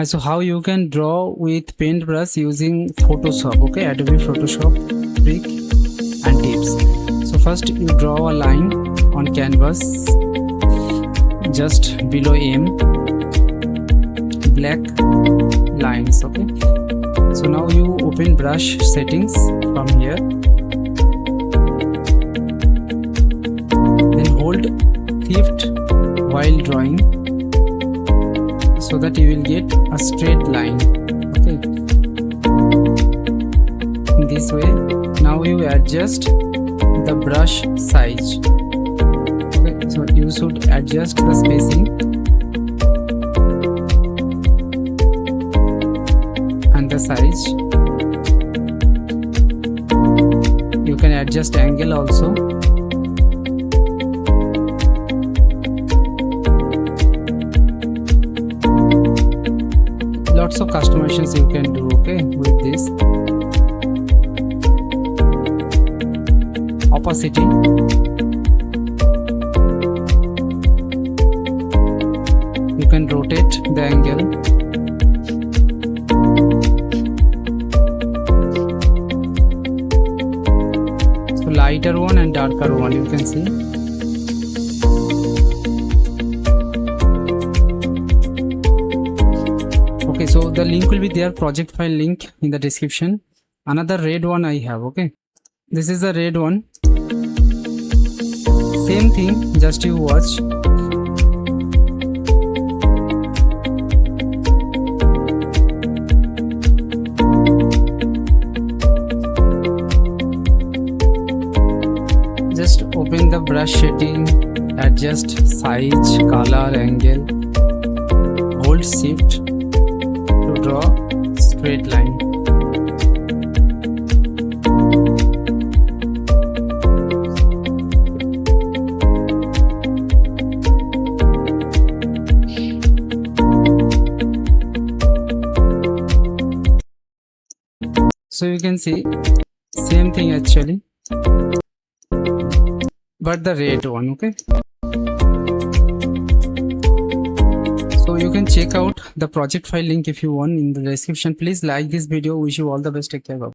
So how you can draw with paintbrush using Photoshop, okay, Adobe Photoshop trick and tips. So first you draw a line on canvas just below M, black lines, okay. So now you open brush settings from here, then hold shift while drawing so that you will get a straight line, okay. In this way, now you adjust the brush size, okay. So you should adjust the spacing and the size. You can adjust angle also. Lots of customizations you can do, okay, with this. Opacity, you can rotate the angle. So lighter one and darker one, you can see. Okay, so the link will be there, project file link in the description. Another red one I have, okay. This is the red one. Same thing, just you watch. Just open the brush setting, adjust size, color, angle, hold shift to draw straight line. So you can see same thing actually, but the red one, okay. So you can check out the project file link if you want in the description. Please like this video. Wish you all the best. Take care. Bye.